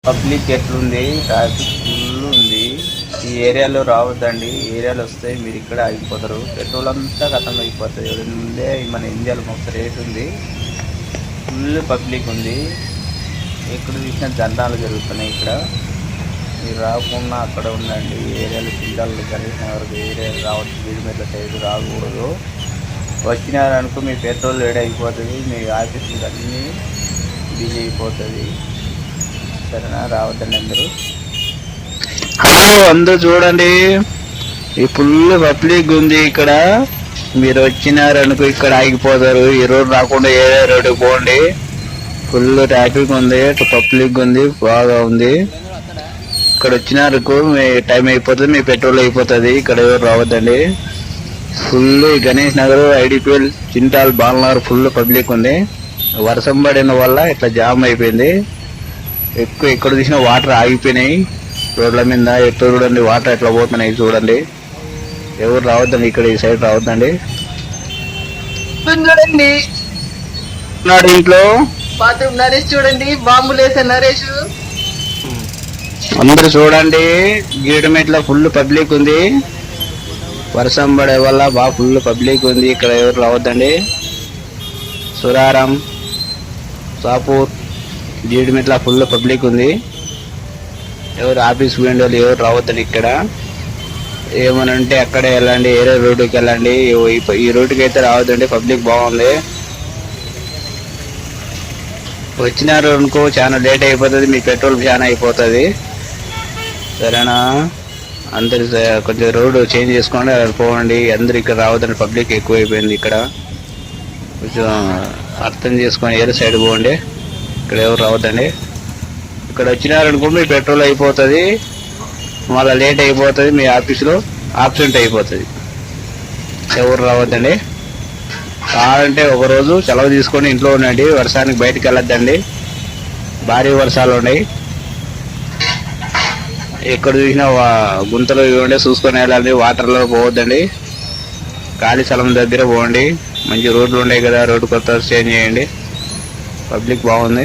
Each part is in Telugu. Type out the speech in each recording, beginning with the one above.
పబ్లిక్ ఎట్లుంది, ట్రాఫిక్ ఫుల్ ఉంది. ఈ ఏరియాలో రావద్దండి. ఈ ఏరియాలో వస్తే మీరు ఇక్కడ ఆగిపోతారు. పెట్రోల్ అంతా ఖతం అయిపోతుంది. ముందే మన ఇండియాలో మొత్తం రేట్ ఉంది. ఫుల్ పబ్లిక్ ఉంది. ఎక్కడ చూసినా దండాలు జరుగుతున్నాయి. ఇక్కడ మీరు రాకుండా అక్కడ ఉండండి. ఈ ఏరియాలో పిల్లలు కలిసిన వరకు ఏరియా రావచ్చు. వీడి మీద సైడ్ రాకూడదు. వచ్చినారనుకో మీ పెట్రోల్ రెడీ అయిపోతుంది. మీ ఆఫీసులు అన్నీ బిజీ అయిపోతుంది. సరేనా, రావద్దండి అందరూ. హలో అందరూ చూడండి, ఈ ఫుల్ పబ్లిక్ ఉంది. ఇక్కడ మీరు వచ్చినారనుకో ఇక్కడ ఆగిపోతారు. ఈ రోడ్ రాకుండా ఏరియా రోడ్డుకి పోండి. ఫుల్ ట్రాఫిక్ ఉంది, పబ్లిక్ ఉంది, బాగా ఉంది. ఇక్కడ వచ్చినారనుకో మీ టైం అయిపోతుంది, మీ పెట్రోల్ అయిపోతుంది. ఇక్కడ ఎవరు రావద్దండి. Full Ganesh Nagar, IDPL, Chintal, Balanagar full public ఉంది. వర్షం పడిన వల్ల ఇట్లా జామ్ అయిపోయింది. ఎక్కువ ఎక్కడ చూసినా వాటర్ ఆగిపోయినాయి రోడ్ల మీద. ఎట్లా చూడండి వాటర్ ఎట్లా పోతున్నాయి చూడండి. ఎవరు రావద్దండి, ఇక్కడ ఈ సైడ్ రావద్దండి. చూడండి ఇంట్లో బాత్రూమ్ నరేష్ చూడండి, బాంబులు వేసే నరేష్. అందరు చూడండి, గీడమెట్ల ఫుల్ పబ్లిక్ ఉంది. వర్షం పడే వల్ల బాగా ఫుల్ పబ్లిక్ ఉంది. ఇక్కడ ఎవరు రావద్దండి. సురారం, సాపూర్, జీడిమెట్ల ఫుల్ పబ్లిక్ ఉంది. ఎవరు ఆఫీస్ పోయిన వాళ్ళు ఎవరు రావద్దండి. ఇక్కడ ఏమనంటే అక్కడే వెళ్ళండి, ఏరే రోడ్డుకి వెళ్ళండి. ఈ రోడ్డుకి అయితే రావద్దండి, పబ్లిక్ బాగుంది. వచ్చినారు అనుకో చాలా లేట్ అయిపోతుంది, మీ పెట్రోల్ చాలా అయిపోతుంది. సరేనా, అందరు కొంచెం రోడ్డు చేంజ్ చేసుకోండి, పోండి. అందరు ఇక్కడ రావద్దండి, పబ్లిక్ ఎక్కువైపోయింది. ఇక్కడ కొంచెం అర్థం చేసుకొని ఏదో సైడ్ పోండి. ఇక్కడ ఎవరు రావద్దండి. ఇక్కడ వచ్చినారనుకో మీ పెట్రోల్ అయిపోతుంది, మళ్ళీ లేట్ అయిపోతుంది, మీ ఆఫీసులో ఆబ్సెంట్ అయిపోతుంది. ఎవరు రావద్దండి. కావాలంటే ఒకరోజు సెలవు తీసుకొని ఇంట్లో ఉండండి. వర్షానికి బయటకు వెళ్ళొద్దండి, భారీ వర్షాలు ఉన్నాయి. ఎక్కడ చూసినా గుంతలు ఇవ్వండి, చూసుకొని వెళ్ళాలి. వాటర్లో పోవద్దండి, ఖాళీ స్థలం దగ్గర పోండి. మంచి రోడ్లు ఉన్నాయి కదా, రోడ్డు కొత్త చేంజ్ చేయండి. పబ్లిక్ బాగుంది.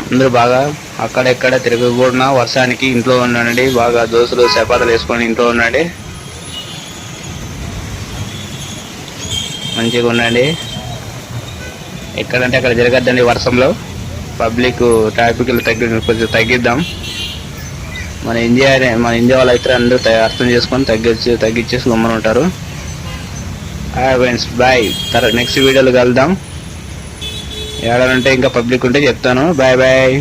అందరూ బాగా అక్కడెక్కడ తిరగకూడనా, వర్షానికి ఇంట్లో ఉండండి. బాగా దోశలు చపాతీలు వేసుకొని ఇంట్లో ఉండండి, మంచిగా ఉండండి. ఎక్కడంటే అక్కడ తిరగద్దండి వర్షంలో. పబ్లిక్ ట్రాఫిక్ కొంచెం తగ్గిద్దాం. మన ఇండియా వాళ్ళు అయితే అందరూ అర్థం చేసుకొని తగ్గించేసి గమ్మని ఉంటారు. Friends bye. నెక్స్ట్ వీడియోలో కలుద్దాం. ఏడాలంటే ఇంకా పబ్లిక్ ఉంటే చెప్తాను. Bye bye.